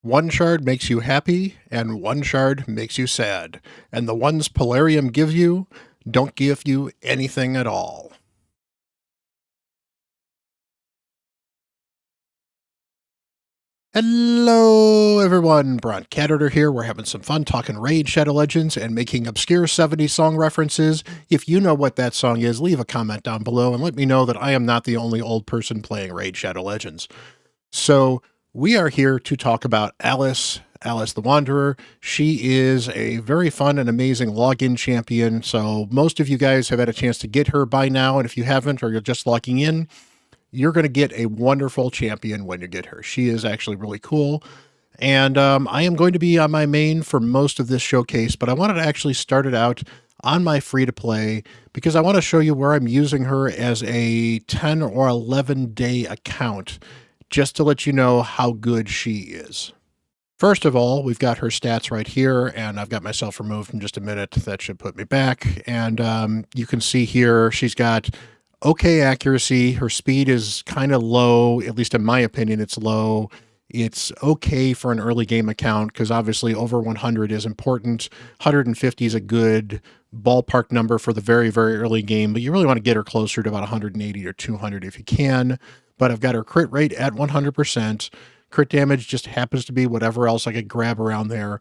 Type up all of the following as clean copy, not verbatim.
One shard makes you happy, and one shard makes you sad. And the ones Polarium give you don't give you anything at all. Hello, everyone. Bront, CatHerder here. We're having some fun talking Raid Shadow Legends and making obscure 70s song references. If you know what that song is, leave a comment down below and let me know that I am not the only old person playing Raid Shadow Legends. So, we are here to talk about Alice the Wanderer. She is a very fun and amazing login champion. So, most of you guys have had a chance to get her by now. And if you haven't, or you're just logging in, you're going to get a wonderful champion when you get her. She is actually really cool. And I am going to be on my main for most of this showcase, but I wanted to actually start it out on my free-to-play because I want to show you where I'm using her as a 10 or 11 day account, just to let you know how good she is. First of all, we've got her stats right here, and I've got myself removed in just a minute. That should put me back. And you can see here she's got okay accuracy. Her speed is kind of low, at least in my opinion, it's low. It's okay for an early game account because obviously over 100 is important. 150 is a good ballpark number for the very, very early game, but you really want to get her closer to about 180 or 200 if you can. But I've got her crit rate at 100%. Crit damage just happens to be whatever else I could grab around there.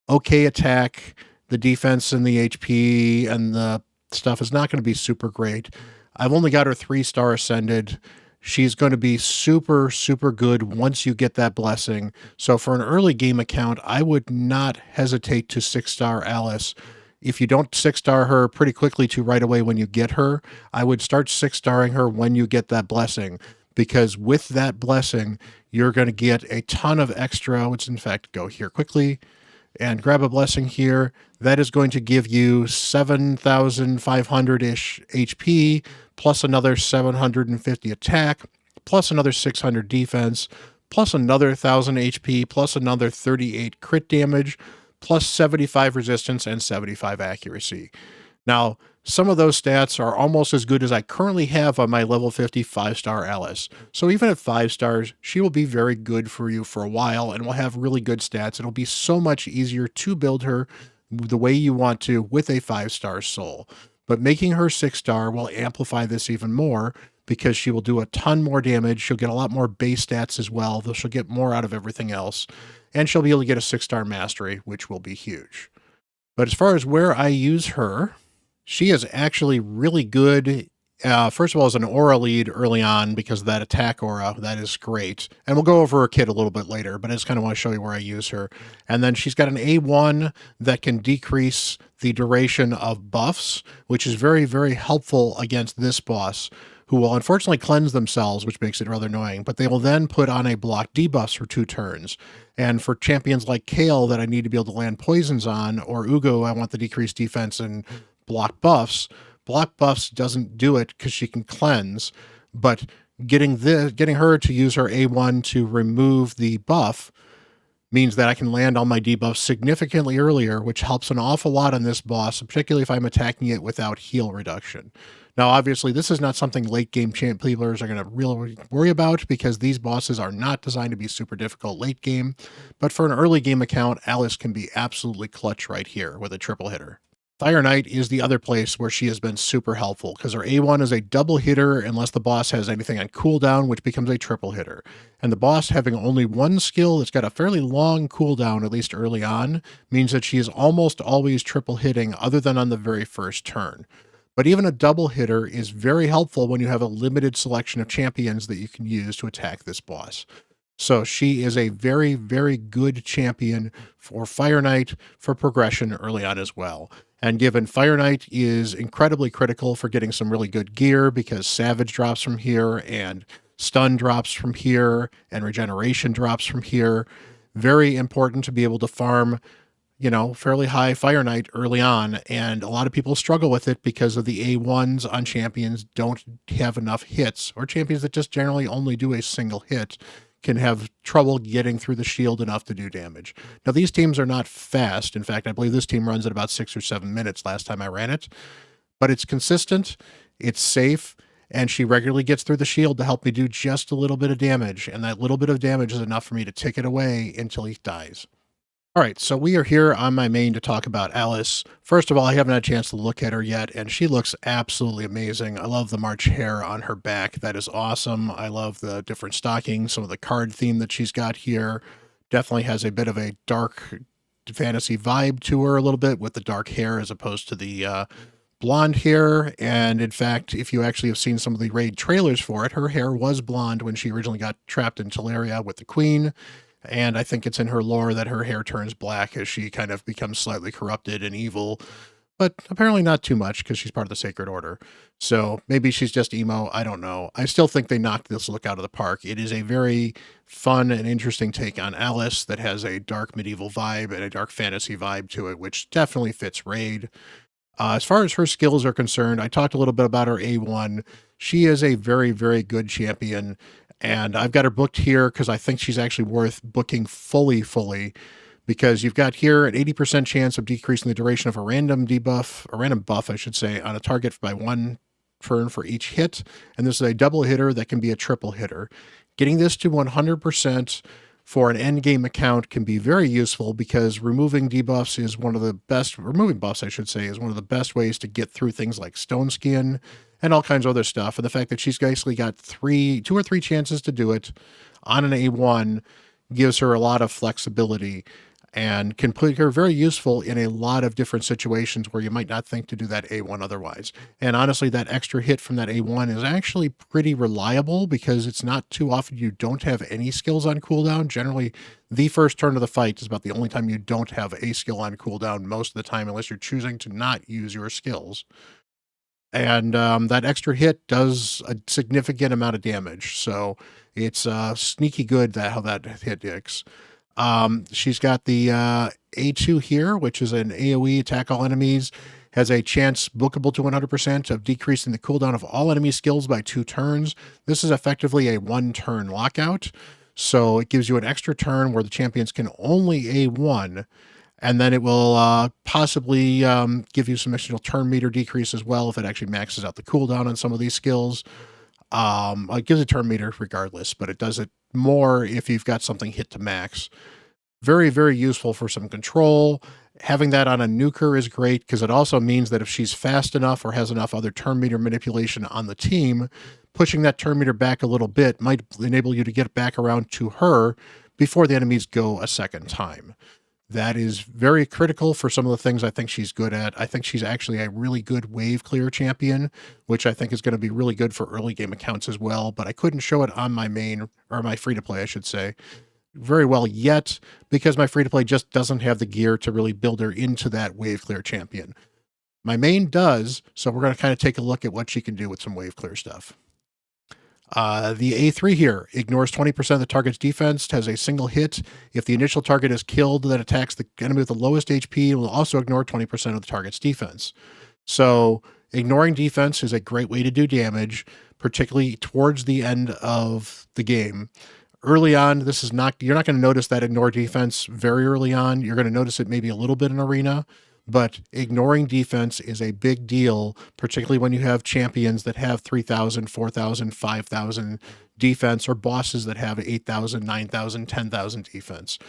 Okay attack. The defense and the HP and the stuff is not going to be super great. I've only got her 3-star ascended. She's going to be super, super good once you get that blessing. So for an early game account, I would not hesitate to 6-star Alice. If you don't 6-star her pretty quickly to right away when you get her, I would start 6-starring her when you get that blessing. Because with that blessing, you're going to get a ton of extra. Let's in fact go here quickly and grab a blessing here. That is going to give you 7,500-ish HP, plus another 750 attack, plus another 600 defense, plus another 1,000 HP, plus another 38 crit damage, plus 75 resistance and 75 accuracy. Now, some of those stats are almost as good as I currently have on my level 50 5-star Alice. So even at 5 stars, she will be very good for you for a while and will have really good stats. It'll be so much easier to build her the way you want to with a 5-star soul. But making her 6-star will amplify this even more because she will do a ton more damage. She'll get a lot more base stats as well, though she'll get more out of everything else. And she'll be able to get a 6-star mastery, which will be huge. But as far as where I use her, she is actually really good. First of all, as an aura lead early on because of that attack aura, that is great. And we'll go over her kit a little bit later, but I just kind of want to show you where I use her. And then she's got an A1 that can decrease the duration of buffs, which is very, very helpful against this boss, who will unfortunately cleanse themselves, which makes it rather annoying, but they will then put on a block debuffs for 2 turns. And for champions like Kale that I need to be able to land poisons on, or Ugo, I want the decreased defense and block buffs. Block buffs doesn't do it because she can cleanse, but getting her to use her A1 to remove the buff means that I can land all my debuffs significantly earlier, which helps an awful lot on this boss, particularly if I'm attacking it without heal reduction. Now, obviously, this is not something late game champ players are going to really worry about because these bosses are not designed to be super difficult late game, but for an early game account, Alice can be absolutely clutch right here with a triple hitter. Fire Knight is the other place where she has been super helpful because her A1 is a double hitter unless the boss has anything on cooldown, which becomes a triple hitter. And the boss having only one skill that's got a fairly long cooldown, at least early on, means that she is almost always triple hitting other than on the very first turn. But even a double hitter is very helpful when you have a limited selection of champions that you can use to attack this boss. So she is a very, very good champion for Fire Knight for progression early on as well. And given Fire Knight is incredibly critical for getting some really good gear because Savage drops from here and Stun drops from here and Regeneration drops from here, very important to be able to farm, fairly high Fire Knight early on. And a lot of people struggle with it because of the A1s on champions don't have enough hits, or champions that just generally only do a single hit can have trouble getting through the shield enough to do damage. Now, these teams are not fast. In fact, I believe this team runs at about 6 or 7 minutes last time I ran it, but it's consistent, it's safe, and she regularly gets through the shield to help me do just a little bit of damage, and that little bit of damage is enough for me to tick it away until he dies. All right, so we are here on my main to talk about Alice. First of all, I haven't had a chance to look at her yet, and she looks absolutely amazing. I love the March hair on her back. That is awesome. I love the different stockings, some of the card theme that she's got here. Definitely has a bit of a dark fantasy vibe to her a little bit with the dark hair as opposed to the blonde hair. And in fact, if you actually have seen some of the raid trailers for it, her hair was blonde when she originally got trapped in Teleria with the queen. And I think it's in her lore that her hair turns black as she kind of becomes slightly corrupted and evil, but apparently not too much because she's part of the Sacred Order. So maybe she's just emo. I don't know. I still think they knocked this look out of the park. It is a very fun and interesting take on Alice that has a dark medieval vibe and a dark fantasy vibe to it, which definitely fits Raid. As far as her skills are concerned, I talked a little bit about her A1. She is a very, very good champion, and I've got her booked here because I think she's actually worth booking fully, because you've got here an 80% chance of decreasing the duration of a random buff, I should say, on a target by one turn for each hit, and this is a double hitter that can be a triple hitter. Getting this to 100% for an end game account can be very useful because removing buffs, I should say, is one of the best ways to get through things like Stone Skin and all kinds of other stuff. And the fact that she's basically got two or three chances to do it on an A1 gives her a lot of flexibility and can put her very useful in a lot of different situations where you might not think to do that A1 otherwise. And honestly, that extra hit from that A1 is actually pretty reliable because it's not too often you don't have any skills on cooldown. Generally, the first turn of the fight is about the only time you don't have a skill on cooldown most of the time, unless you're choosing to not use your skills. And that extra hit does a significant amount of damage. So it's sneaky good how that hit dicks. She's got the A2 here, which is an AoE attack all enemies, has a chance bookable to 100% of decreasing the cooldown of all enemy skills by 2 turns. This is effectively a 1-turn lockout. So it gives you an extra turn where the champions can only A1, and then it will possibly give you some additional turn meter decrease as well if it actually maxes out the cooldown on some of these skills. It gives a turn meter regardless, but it does it more if you've got something hit to max. Very, very useful for some control. Having that on a nuker is great because it also means that if she's fast enough or has enough other turn meter manipulation on the team, pushing that turn meter back a little bit might enable you to get back around to her before the enemies go a second time. That is very critical for some of the things I think she's good at. I think she's actually a really good wave clear champion, which I think is going to be really good for early game accounts as well, but I couldn't show it on my main, or my free-to-play, I should say, very well yet, because my free-to-play just doesn't have the gear to really build her into that wave clear champion. My main does, so we're going to kind of take a look at what she can do with some wave clear stuff. The A3 here ignores 20% of the target's defense, has a single hit. If the initial target is killed, that attacks the enemy with the lowest HP, will also ignore 20% of the target's defense. So ignoring defense is a great way to do damage, particularly towards the end of the game. Early on, you're not going to notice that ignore defense very early on. You're going to notice it maybe a little bit in arena, but ignoring defense is a big deal, particularly when you have champions that have 3,000, 4,000, 5,000 defense, or bosses that have 8,000, 9,000, 10,000 defense.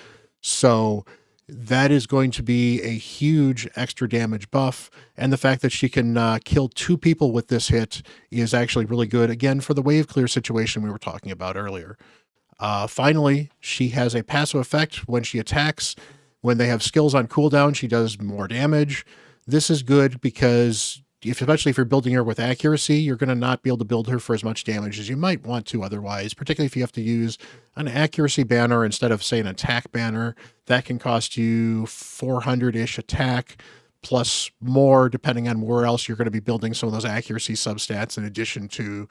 So that is going to be a huge extra damage buff. And the fact that she can kill 2 people with this hit is actually really good, again, for the wave clear situation we were talking about earlier. Finally, she has a passive effect when she attacks. When they have skills on cooldown, she does more damage. This is good because, especially if you're building her with accuracy, you're going to not be able to build her for as much damage as you might want to otherwise, particularly if you have to use an accuracy banner instead of, say, an attack banner. That can cost you 400-ish attack, plus more, depending on where else you're going to be building some of those accuracy substats in addition to,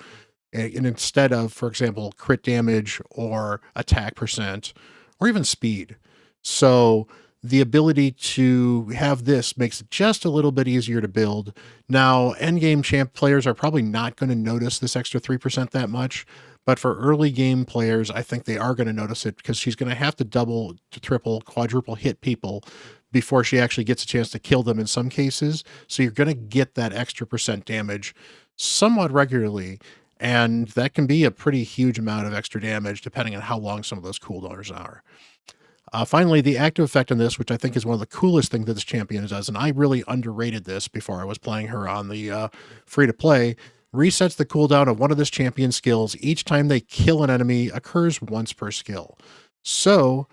and instead of, for example, crit damage or attack percent, or even speed. So the ability to have this makes it just a little bit easier to build. Now, endgame champ players are probably not going to notice this extra 3% that much, but for early game players, I think they are going to notice it because she's going to have to double, to triple, quadruple hit people before she actually gets a chance to kill them in some cases. So you're going to get that extra percent damage somewhat regularly. And that can be a pretty huge amount of extra damage depending on how long some of those cooldowns are. Finally, the active effect on this, which I think is one of the coolest things that this champion does, and I really underrated this before I was playing her on the free-to-play, resets the cooldown of one of this champion's skills each time they kill an enemy, occurs once per skill. So,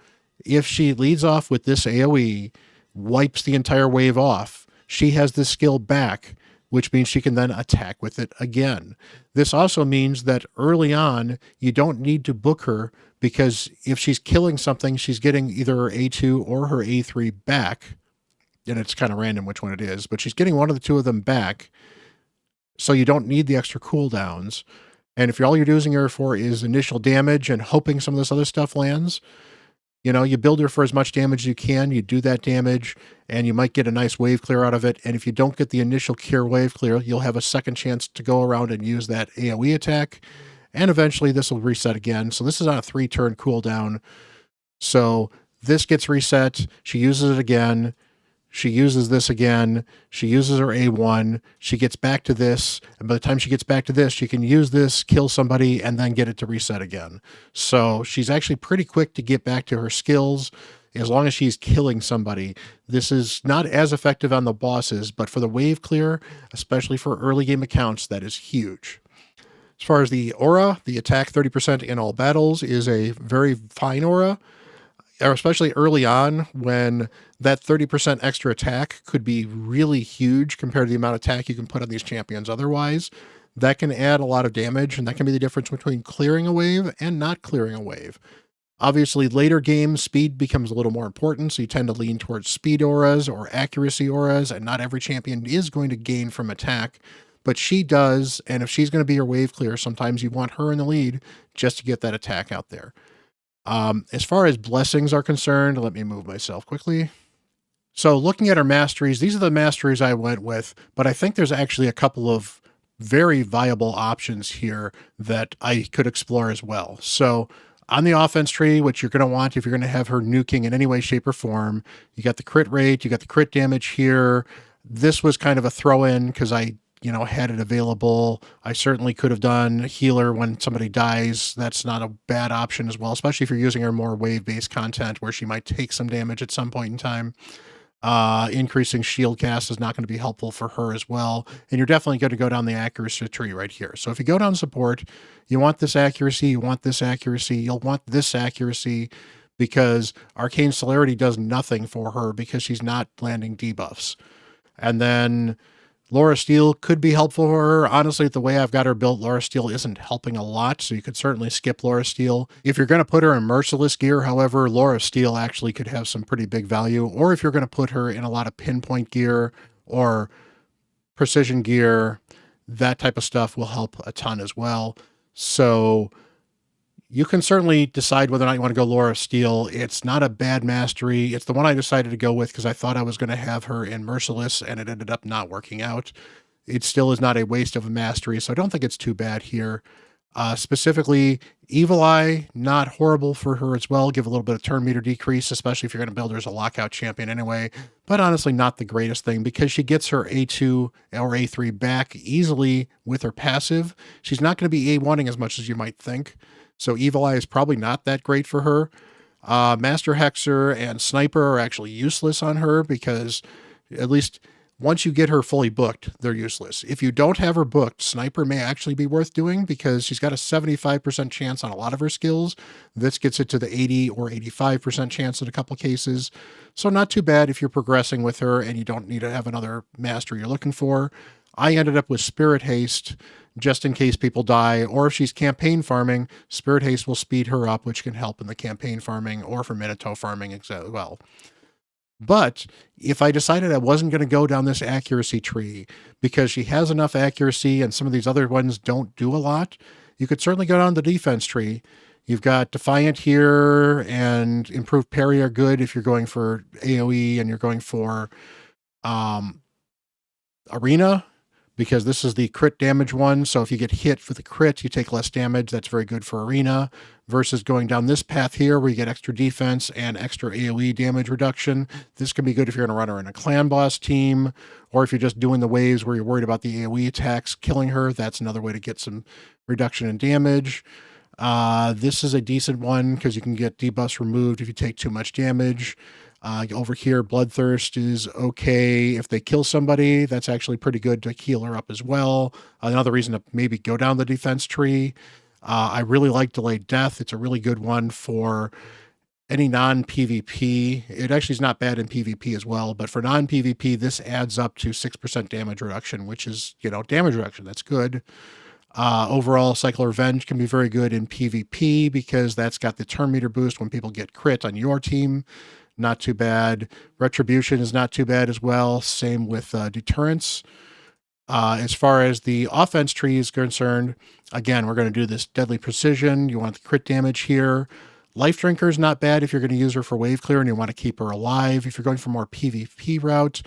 if she leads off with this AoE, wipes the entire wave off, she has this skill back, which means she can then attack with it again. This also means that early on, you don't need to book her, because if she's killing something, she's getting either her A2 or her A3 back, and it's kind of random which one it is, but she's getting one of the two of them back, so you don't need the extra cooldowns. And if all you're using her for is initial damage and hoping some of this other stuff lands, you build her for as much damage as you can, you do that damage, and you might get a nice wave clear out of it. And if you don't get the initial cure wave clear, you'll have a second chance to go around and use that AoE attack, and eventually this will reset again. So this is on a 3-turn cooldown. So this gets reset, she uses it again, she uses this again, she uses her A1, she gets back to this, and by the time she gets back to this, she can use this, kill somebody, and then get it to reset again. So she's actually pretty quick to get back to her skills, as long as she's killing somebody. This is not as effective on the bosses, but for the wave clear, especially for early game accounts, that is huge. As far as the aura, the attack 30% in all battles is a very fine aura, especially early on when that 30% extra attack could be really huge compared to the amount of attack you can put on these champions otherwise. That can add a lot of damage, and that can be the difference between clearing a wave and not clearing a wave. Obviously, later game, speed becomes a little more important, so you tend to lean towards speed auras or accuracy auras, and not every champion is going to gain from attack, but she does, and if she's going to be your wave clear, sometimes you want her in the lead just to get that attack out there. As far as blessings are concerned, let me move myself quickly. So looking at our masteries, these are the masteries I went with, but I think there's actually a couple of very viable options here that I could explore as well. So on the offense tree, which you're going to want if you're going to have her nuking in any way, shape, or form, you got the crit rate, you got the crit damage here. This was kind of a throw-in because I had it available. I certainly could have done healer when somebody dies. That's not a bad option as well, especially if you're using her more wave-based content where she might take some damage at some point in time. Increasing shield cast is not going to be helpful for her as well. And you're definitely going to go down the accuracy tree right here. So if you go down support, you want this accuracy, you want this accuracy, you'll want this accuracy, because Arcane Celerity does nothing for her because she's not landing debuffs. And then Laura Steele could be helpful for her. Honestly, the way I've got her built, Laura Steele isn't helping a lot, so you could certainly skip Laura Steele. If you're going to put her in Merciless gear, however, Laura Steele actually could have some pretty big value. Or if you're going to put her in a lot of pinpoint gear or precision gear, that type of stuff will help a ton as well. So you can certainly decide whether or not you want to go Laura Steele. It's not a bad mastery. It's the one I decided to go with because I thought I was going to have her in Merciless, and it ended up not working out. It still is not a waste of a mastery, so I don't think it's too bad here. Specifically, Evil Eye, not horrible for her as well. Give a little bit of turn meter decrease, especially if you're going to build her as a lockout champion anyway. But honestly, not the greatest thing because she gets her A2 or A3 back easily with her passive. She's not going to be A1ing as much as you might think. So Evil Eye is probably not that great for her. Master Hexer and Sniper are actually useless on her because at least once you get her fully booked, they're useless. If you don't have her booked, Sniper may actually be worth doing because she's got a 75% chance on a lot of her skills. This gets it to the 80 or 85% chance in a couple cases. So not too bad if you're progressing with her and you don't need to have another master you're looking for. I ended up with Spirit Haste just in case people die, or if she's campaign farming, Spirit Haste will speed her up, which can help in the campaign farming or for Minato farming as well. But if I decided I wasn't going to go down this accuracy tree because she has enough accuracy and some of these other ones don't do a lot, you could certainly go down the defense tree. You've got Defiant here and Improved Parry are good if you're going for AoE and you're going for Arena, because this is the crit damage one. So if you get hit with a crit, you take less damage. That's very good for Arena. versus going down this path here where you get extra defense and extra AoE damage reduction. This can be good if you're going to run her in a clan boss team, or if you're just doing the waves where you're worried about the AoE attacks killing her. That's another way to get some reduction in damage. This is a decent one because you can get debuffs removed if you take too much damage. Over here, Bloodthirst is okay. If they kill somebody, that's actually pretty good to heal her up as well. Another reason to maybe go down the defense tree. I really like Delayed Death. It's a really good one for any non-PvP. It actually is not bad in PvP as well, but for non-PvP, this adds up to 6% damage reduction, which is, damage reduction. That's good. Overall, Cycle of Revenge can be very good in PvP because that's got the turn meter boost when people get crit on your team. Not too bad. Retribution is not too bad as well. Same with Deterrence. As far as the offense tree is concerned, again, we're going to do this Deadly Precision. You want the crit damage here. Life Drinker is not bad if you're going to use her for wave clear and you want to keep her alive. If you're going for more PvP route,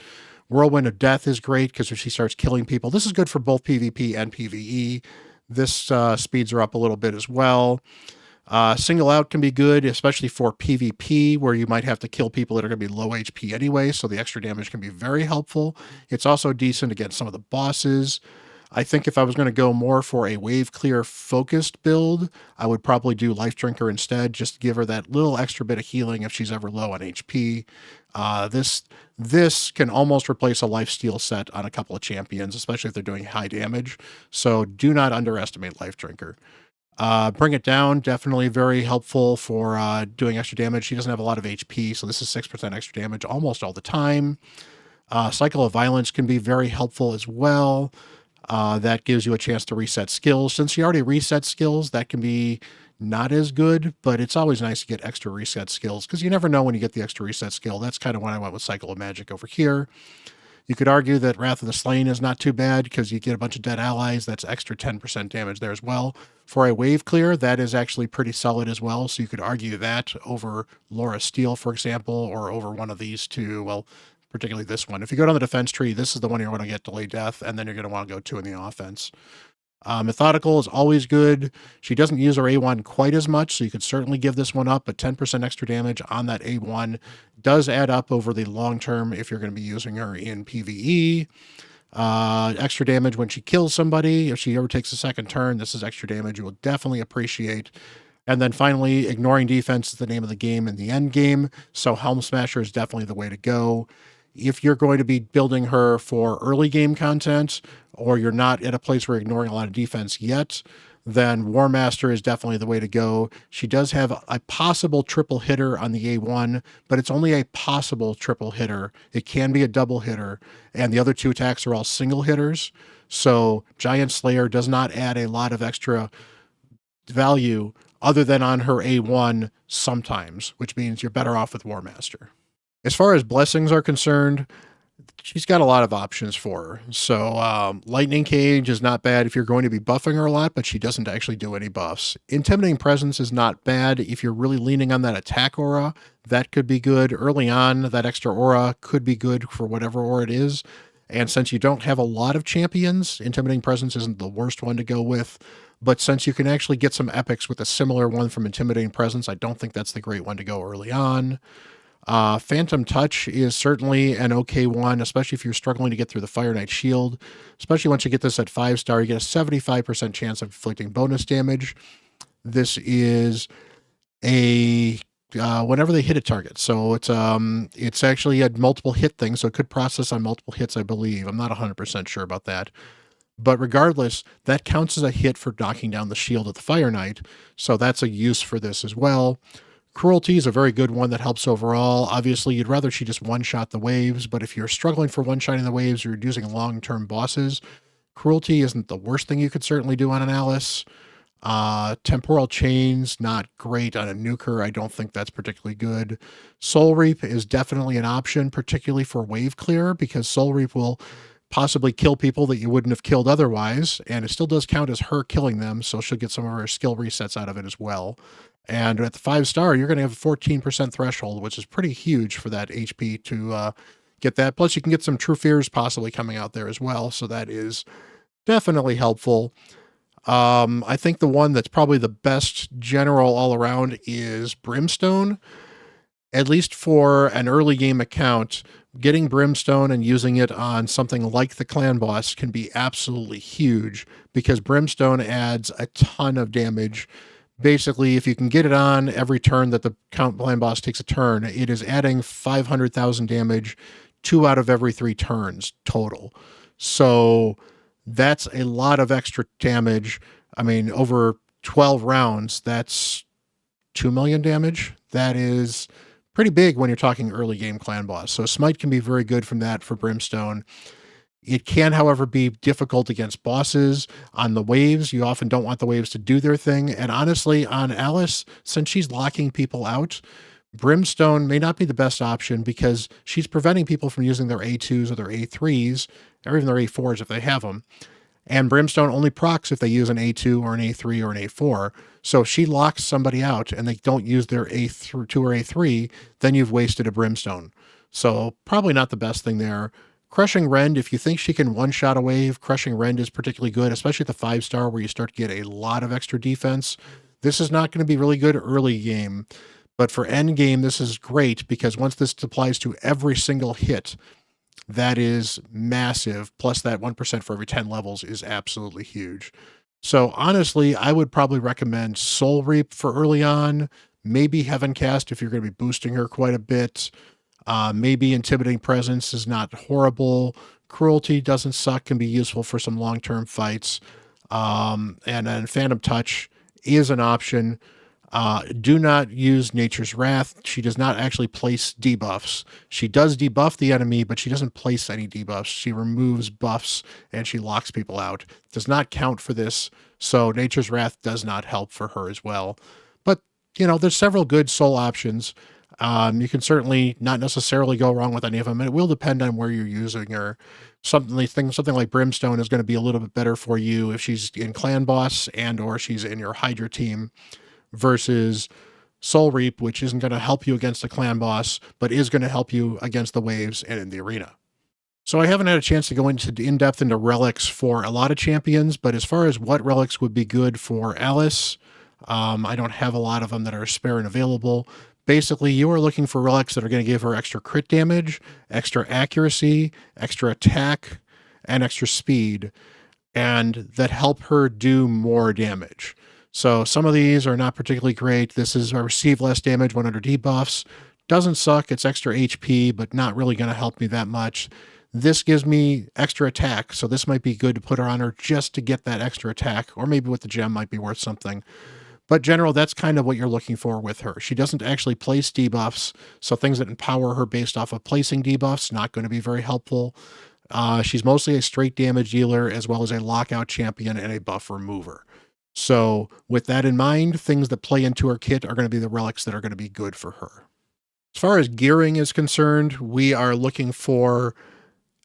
Whirlwind of Death is great because if she starts killing people, this is good for both PvP and PvE. This speeds her up a little bit as well. Single Out can be good, especially for PvP, where you might have to kill people that are going to be low HP anyway, so the extra damage can be very helpful. It's also decent against some of the bosses. I think if I was going to go more for a wave clear focused build, I would probably do Life Drinker instead, just to give her that little extra bit of healing if she's ever low on HP. This can almost replace a lifesteal set on a couple of champions, especially if they're doing high damage. So do not underestimate Life Drinker. Bring It Down, definitely very helpful for doing extra damage. She doesn't have a lot of HP, so this is 6% extra damage almost all the time. Cycle of Violence can be very helpful as well. That gives you a chance to reset skills. Since you already reset skills, that can be not as good, but it's always nice to get extra reset skills because you never know when you get the extra reset skill. That's kind of when I went with Cycle of Magic over here. You could argue that Wrath of the Slain is not too bad because you get a bunch of dead allies. That's extra 10% damage there as well. For a wave clear, that is actually pretty solid as well. So you could argue that over Laura Steele, for example, or over one of these two. Well, particularly this one. If you go down the defense tree, this is the one you're going to get Delayed Death, and then you're going to want to go to in the offense. Methodical is always good. She doesn't use her A1 quite as much, so you could certainly give this one up, but 10% extra damage on that A1 does add up over the long term if you're going to be using her in PvE. Extra damage when she kills somebody. If she ever takes a second turn, this is extra damage you will definitely appreciate. And then finally, ignoring defense is the name of the game in the end game, so Helm Smasher is definitely the way to go. If you're going to be building her for early game content, or you're not at a place where you're ignoring a lot of defense yet, then War Master is definitely the way to go. She does have a possible triple hitter on the A1, but it's only a possible triple hitter. It can be a double hitter, and the other two attacks are all single hitters. So Giant Slayer does not add a lot of extra value other than on her A1 sometimes, which means you're better off with War Master. As far as blessings are concerned, she's got a lot of options for her. So Lightning Cage is not bad if you're going to be buffing her a lot, but she doesn't actually do any buffs. Intimidating Presence is not bad if you're really leaning on that attack aura. That could be good. Early on, that extra aura could be good for whatever aura it is. And since you don't have a lot of champions, Intimidating Presence isn't the worst one to go with. But since you can actually get some epics with a similar one from Intimidating Presence, I don't think that's the great one to go early on. Phantom Touch is certainly an okay one, especially if you're struggling to get through the Fire Knight Shield. Especially once you get this at 5-star, you get a 75% chance of inflicting bonus damage. This is a whenever they hit a target. So it's actually a multiple hit thing, so it could process on multiple hits, I believe. I'm not 100% sure about that. But regardless, that counts as a hit for knocking down the shield of the Fire Knight, so that's a use for this as well. Cruelty is a very good one that helps overall. Obviously, you'd rather she just one-shot the waves, but if you're struggling for one-shotting the waves or you're using long-term bosses, Cruelty isn't the worst thing you could certainly do on an Alice. Temporal Chains, not great on a nuker. I don't think that's particularly good. Soul Reap is definitely an option, particularly for wave clear, because Soul Reap will possibly kill people that you wouldn't have killed otherwise, and it still does count as her killing them, so she'll get some of her skill resets out of it as well. And at the 5-star, you're going to have a 14% threshold, which is pretty huge for that HP to get that. Plus, you can get some True Fears possibly coming out there as well, so that is definitely helpful. I think the one that's probably the best general all around is Brimstone. At least for an early game account, getting Brimstone and using it on something like the clan boss can be absolutely huge because Brimstone adds a ton of damage. Basically, if you can get it on every turn that the clan boss takes a turn, it is adding 500,000 damage 2 out of every 3 turns total. So that's a lot of extra damage. I mean, over 12 rounds, that's 2 million damage. That is pretty big when you're talking early game clan boss. So Smite can be very good from that for Brimstone. It can, however, be difficult against bosses. On the waves, you often don't want the waves to do their thing. And honestly, on Alice, since she's locking people out, Brimstone may not be the best option because she's preventing people from using their A2s or their A3s, or even their A4s if they have them. And Brimstone only procs if they use an A2 or an A3 or an A4. So if she locks somebody out and they don't use their A2 or A3, then you've wasted a Brimstone. So probably not the best thing there. Crushing Rend, if you think she can one-shot a wave, Crushing Rend is particularly good, especially at the 5-star where you start to get a lot of extra defense. This is not going to be really good early game. But for end game, this is great because once this applies to every single hit, that is massive. Plus that 1% for every 10 levels is absolutely huge. So honestly, I would probably recommend Soul Reap for early on, maybe Heaven Cast if you're going to be boosting her quite a bit. Maybe Intimidating Presence is not horrible. Cruelty doesn't suck, can be useful for some long-term fights. And then Phantom Touch is an option. Do not use Nature's Wrath. She does not actually place debuffs. She does debuff the enemy, but she doesn't place any debuffs. She removes buffs and she locks people out. Does not count for this, so Nature's Wrath does not help for her as well. But, there's several good soul options. You can certainly not necessarily go wrong with any of them, and it will depend on where you're using her. Something like Brimstone is going to be a little bit better for you if she's in Clan Boss and or she's in your Hydra team versus Soul Reap, which isn't going to help you against the clan boss, but is going to help you against the waves and in the arena. So I haven't had a chance to go into in-depth into relics for a lot of champions, but as far as what relics would be good for Alice, I don't have a lot of them that are spare and available. Basically, you are looking for relics that are going to give her extra crit damage, extra accuracy, extra attack, and extra speed, and that help her do more damage. So some of these are not particularly great. This is I receive less damage when under debuffs. Doesn't suck. It's extra HP, but not really going to help me that much. This gives me extra attack, so this might be good to put her on her just to get that extra attack, or maybe with the gem might be worth something. But general, that's kind of what you're looking for with her. She doesn't actually place debuffs, so things that empower her based off of placing debuffs, not going to be very helpful. She's mostly a straight damage dealer as well as a lockout champion and a buff remover. So with that in mind, things that play into her kit are going to be the relics that are going to be good for her. As far as gearing is concerned, we are looking for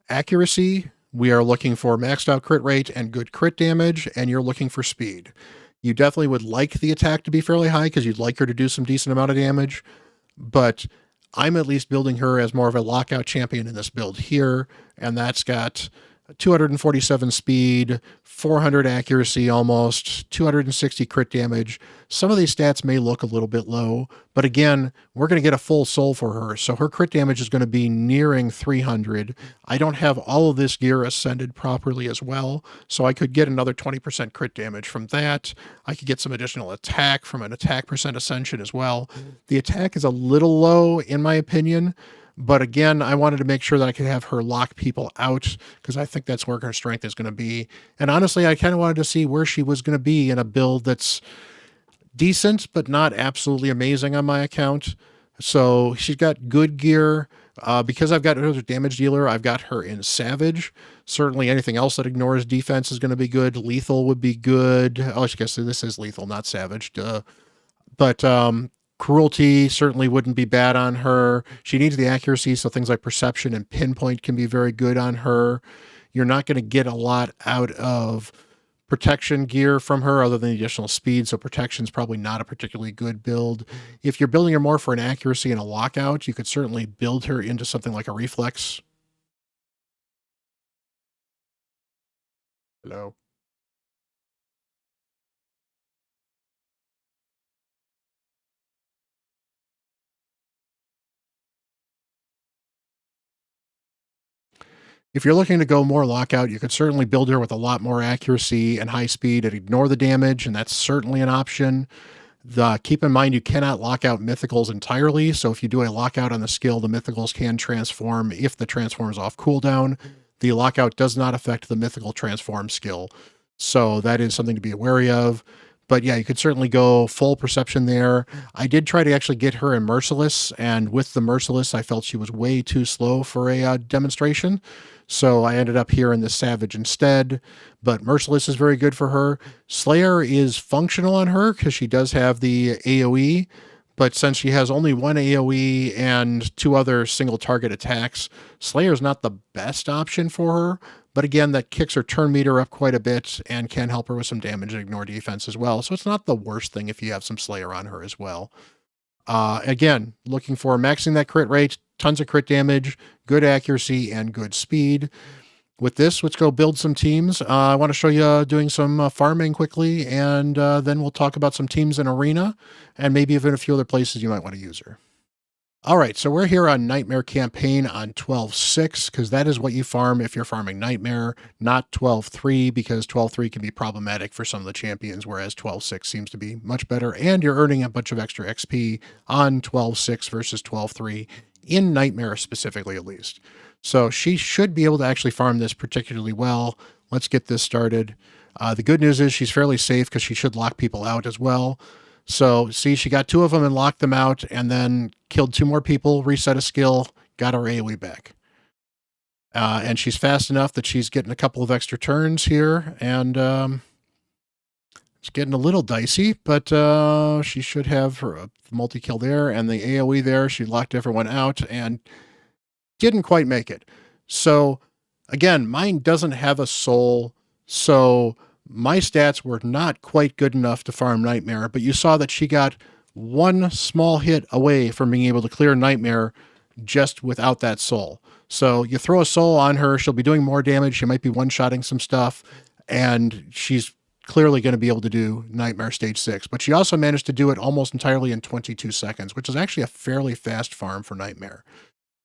accuracy, we are looking for maxed out crit rate and good crit damage, and you're looking for speed. You definitely would like the attack to be fairly high because you'd like her to do some decent amount of damage, but I'm at least building her as more of a lockout champion in this build here, and that's got 247 speed, 400 accuracy almost, 260 crit damage. Some of these stats may look a little bit low, but again, we're going to get a full soul for her, so her crit damage is going to be nearing 300. I don't have all of this gear ascended properly as well, so I could get another 20% crit damage from that. I could get some additional attack from an attack percent ascension as well. The attack is a little low in my opinion, but again, I wanted to make sure that I could have her lock people out because I think that's where her strength is going to be. And honestly, I kind of wanted to see where she was going to be in a build that's decent, but not absolutely amazing on my account. So she's got good gear. Because I've got her as a damage dealer, I've got her in Savage. Certainly anything else that ignores defense is going to be good. Lethal would be good. Oh, I guess this is Lethal, not Savage. Duh. But Cruelty certainly wouldn't be bad on her. She needs the accuracy, so things like Perception and Pinpoint can be very good on her. You're not going to get a lot out of protection gear from her other than the additional speed, so Protection's probably not a particularly good build. If you're building her more for an accuracy and a lockout, you could certainly build her into something like a Reflex. Hello. If you're looking to go more lockout, you could certainly build her with a lot more accuracy and high speed and ignore the damage, and that's certainly an option. Keep in mind you cannot lock out mythicals entirely, so if you do a lockout on the skill, the mythicals can transform if the transform is off cooldown. The lockout does not affect the mythical transform skill, so that is something to be wary of. But yeah, you could certainly go full perception there. I did try to actually get her in Merciless, and with the Merciless, I felt she was way too slow for a demonstration. So I ended up here in the Savage instead. But Merciless is very good for her. Slayer is functional on her because she does have the AoE. But since she has only one AoE and two other single target attacks, Slayer is not the best option for her. But again, that kicks her turn meter up quite a bit and can help her with some damage and ignore defense as well. So it's not the worst thing if you have some Slayer on her as well. Again, looking for maxing that crit rate, tons of crit damage, good accuracy, and good speed. With this, let's go build some teams. I want to show you doing some farming quickly, and then we'll talk about some teams in Arena, and maybe even a few other places you might want to use her. All right, so we're here on Nightmare Campaign on 12.6, because that is what you farm if you're farming Nightmare, not 12.3, because 12.3 can be problematic for some of the champions, whereas 12.6 seems to be much better, and you're earning a bunch of extra XP on 12.6 versus 12.3, in Nightmare specifically at least. So she should be able to actually farm this particularly well. Let's get this started. The good news is she's fairly safe because she should lock people out as well. So see, she got two of them and locked them out and then killed two more people, reset a skill, got her AoE back. And she's fast enough that she's getting a couple of extra turns here, and it's getting a little dicey, but she should have her multi-kill there and the AoE there. She locked everyone out and didn't quite make it. So again, mine doesn't have a soul, so my stats were not quite good enough to farm Nightmare, but you saw that she got one small hit away from being able to clear Nightmare just without that soul. So you throw a soul on her, she'll be doing more damage, she might be one-shotting some stuff, and she's clearly going to be able to do Nightmare Stage 6. But she also managed to do it almost entirely in 22 seconds, which is actually a fairly fast farm for Nightmare.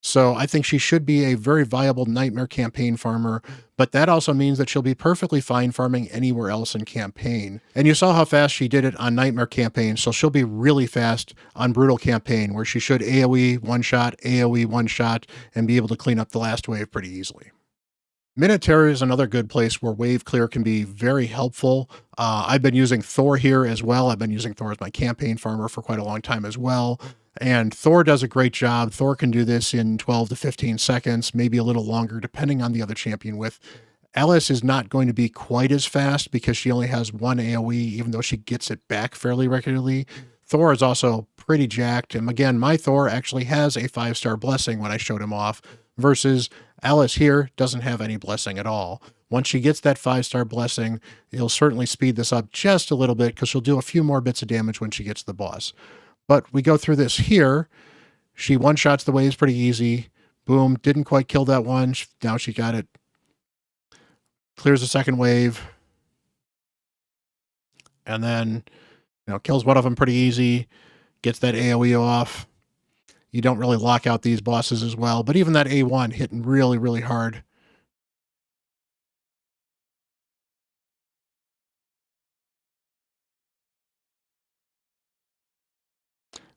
So I think she should be a very viable Nightmare campaign farmer, but that also means that she'll be perfectly fine farming anywhere else in campaign. And you saw how fast she did it on Nightmare campaign, so she'll be really fast on Brutal campaign, where she should AoE one-shot, AoE one-shot, and be able to clean up the last wave pretty easily. Minotaur is another good place where wave clear can be very helpful. I've been using Thor here as well. I've been using Thor as my campaign farmer for quite a long time as well. And Thor does a great job. Thor can do this in 12 to 15 seconds, maybe a little longer, depending on the other champion with. Alice is not going to be quite as fast because she only has one AoE, even though she gets it back fairly regularly. Thor is also pretty jacked. And again, my Thor actually has a 5-star blessing when I showed him off, versus Alice here doesn't have any blessing at all. Once she gets that 5-star blessing, it'll certainly speed this up just a little bit because she'll do a few more bits of damage when she gets the boss. But we go through this here. She one-shots the waves pretty easy. Boom, didn't quite kill that one. Now she got it. Clears the second wave. And then, kills one of them pretty easy. Gets that AoE off. You don't really lock out these bosses as well. But even that A1 hitting really, really hard.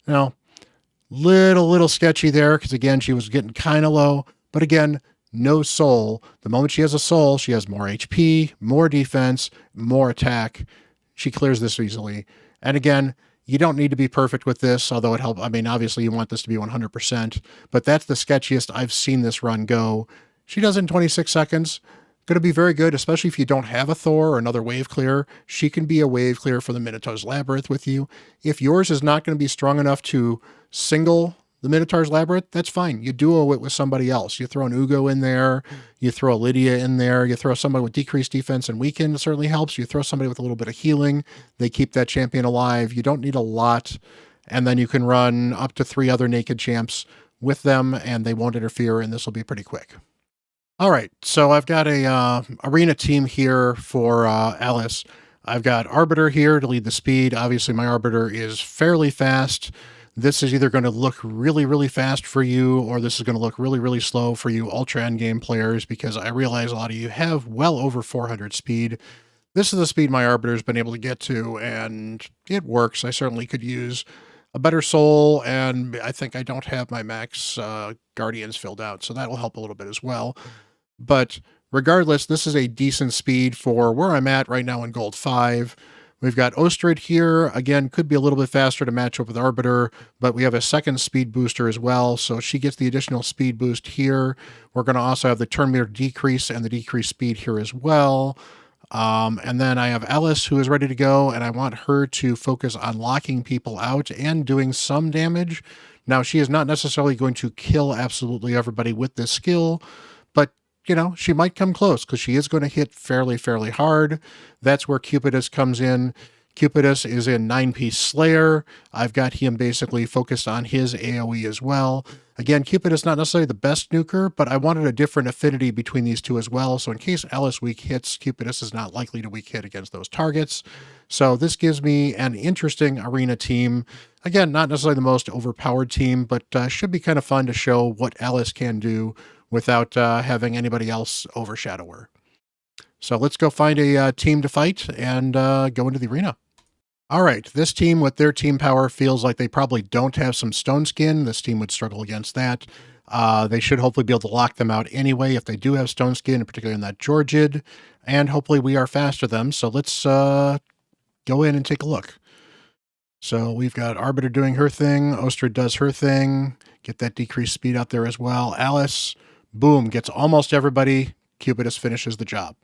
Now, little sketchy there because, again, she was getting kind of low. But again, no soul. The moment she has a soul, she has more HP, more defense, more attack. She clears this easily. And again, you don't need to be perfect with this, although it helps. I mean, obviously you want this to be 100%, but that's the sketchiest I've seen this run go. She does it in 26 seconds. Going to be very good, especially if you don't have a Thor or another wave clear. She can be a wave clear for the Minotaur's Labyrinth with you. If yours is not going to be strong enough to single the Minotaur's Labyrinth, that's fine. You duo it with somebody else. You throw an Ugo in there. You throw a Lydia in there. You throw somebody with decreased defense and weaken, certainly helps. You throw somebody with a little bit of healing. They keep that champion alive. You don't need a lot. And then you can run up to 3 other naked champs with them, and they won't interfere, and this will be pretty quick. All right, so I've got a arena team here for Alice. I've got Arbiter here to lead the speed. Obviously, my Arbiter is fairly fast. this is either going to look really, really fast for you, or this is going to look really, really slow for you ultra endgame players, because I realize a lot of you have well over 400 speed. This is the speed my Arbiter's been able to get to, and it works. I certainly could use a better soul, and I think I don't have my max Guardians filled out, so that'll help a little bit as well. But regardless, this is a decent speed for where I'm at right now in Gold 5. We've got Ostrid here. Again, could be a little bit faster to match up with Arbiter, but we have a second speed booster as well, so she gets the additional speed boost here. We're going to also have the turn meter decrease and the decreased speed here as well. And then I have Alice, who is ready to go, and I want her to focus on locking people out and doing some damage. Now, she is not necessarily going to kill absolutely everybody with this skill, but she might come close because she is going to hit fairly hard. That's where Cupidus comes in. Cupidus is in 9-piece Slayer. I've got him basically focused on his AoE as well. Again, Cupidus not necessarily the best nuker, but I wanted a different affinity between these two as well. So in case Alice weak hits, Cupidus is not likely to weak hit against those targets. So this gives me an interesting arena team. Again, not necessarily the most overpowered team, but should be kind of fun to show what Alice can do without having anybody else overshadow her. So let's go find a team to fight and go into the arena. All right, this team with their team power feels like they probably don't have some stone skin. This team would struggle against that. They should hopefully be able to lock them out anyway if they do have stone skin, particularly in that Georgid. And hopefully we are faster them. So let's go in and take a look. So we've got Arbiter doing her thing. Ostrid does her thing. Get that decreased speed out there as well. Alice, boom, gets almost everybody. Cupidus finishes the job.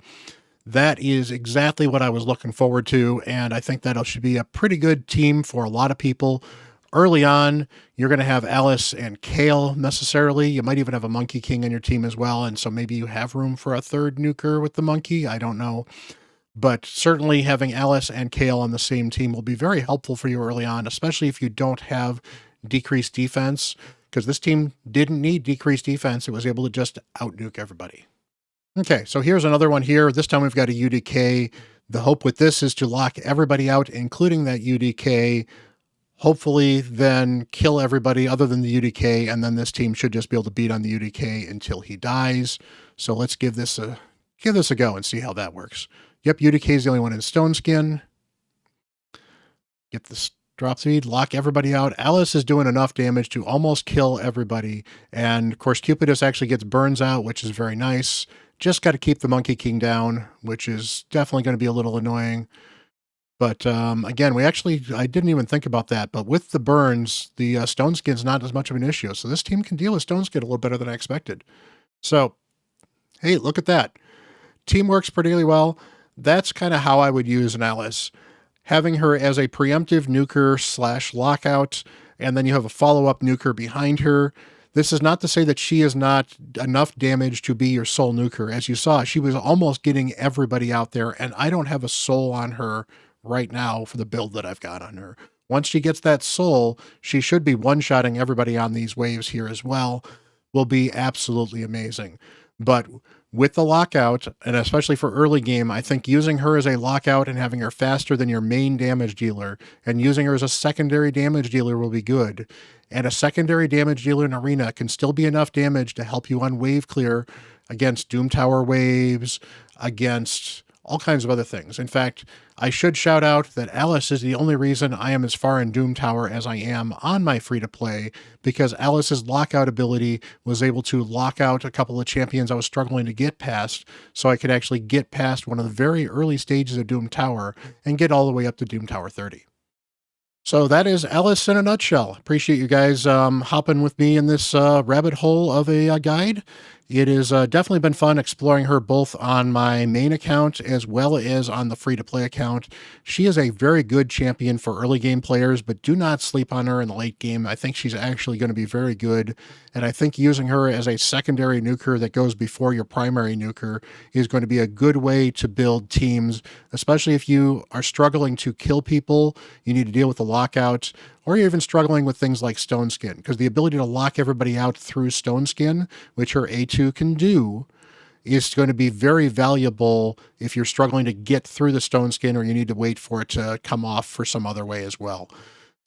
That is exactly what I was looking forward to, and I think that should be a pretty good team for a lot of people. Early on, you're going to have Alice and Kale necessarily. You might even have a Monkey King on your team as well, and so maybe you have room for a third nuker with the Monkey. I don't know. But certainly having Alice and Kale on the same team will be very helpful for you early on, especially if you don't have decreased defense, because this team didn't need decreased defense. It was able to just out-nuke everybody. Okay, so here's another one here. This time we've got a UDK. The hope with this is to lock everybody out, including that UDK, hopefully then kill everybody other than the UDK, and then this team should just be able to beat on the UDK until he dies. So let's give this a go and see how that works. Yep, UDK is the only one in stone skin. Get this drop speed, lock everybody out. Alice is doing enough damage to almost kill everybody. And of course, Cupidus actually gets burns out, which is very nice. Just got to keep the Monkey King down, which is definitely going to be a little annoying. But again, I didn't even think about that. But with the burns, the stone skin's not as much of an issue. So this team can deal with stone skin a little better than I expected. So, hey, look at that. Team works pretty well. That's kind of how I would use an Alice. Having her as a preemptive nuker / lockout, and then you have a follow-up nuker behind her. This is not to say that she is not enough damage to be your soul nuker. As you saw, she was almost getting everybody out there, and I don't have a soul on her right now for the build that I've got on her. Once she gets that soul, she should be one-shotting everybody on these waves here as well. Will be absolutely amazing. But with the lockout, and especially for early game, I think using her as a lockout and having her faster than your main damage dealer, and using her as a secondary damage dealer will be good. And a secondary damage dealer in Arena can still be enough damage to help you on wave clear against Doom Tower waves, against all kinds of other things. In fact, I should shout out that Alice is the only reason I am as far in Doom Tower as I am on my free-to-play, because Alice's lockout ability was able to lock out a couple of champions I was struggling to get past, so I could actually get past one of the very early stages of Doom Tower and get all the way up to Doom Tower 30. So that is Alice in a nutshell. Appreciate you guys hopping with me in this rabbit hole of a guide. It has definitely been fun exploring her both on my main account as well as on the free-to-play account. She is a very good champion for early game players, but do not sleep on her in the late game. I think she's actually going to be very good, and I think using her as a secondary nuker that goes before your primary nuker is going to be a good way to build teams, especially if you are struggling to kill people, you need to deal with the lockout, or you're even struggling with things like Stone Skin, because the ability to lock everybody out through Stone Skin, which her A2 can do, is going to be very valuable if you're struggling to get through the Stone Skin or you need to wait for it to come off for some other way as well.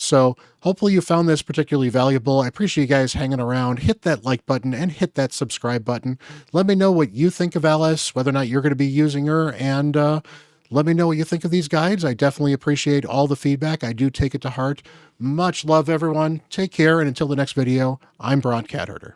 So hopefully you found this particularly valuable. I appreciate you guys hanging around. Hit that like button and hit that subscribe button. Let me know what you think of Alice, whether or not you're going to be using her, and let me know what you think of these guides. I definitely appreciate all the feedback. I do take it to heart. Much love, everyone. Take care, and until the next video, I'm Bront CatHerder.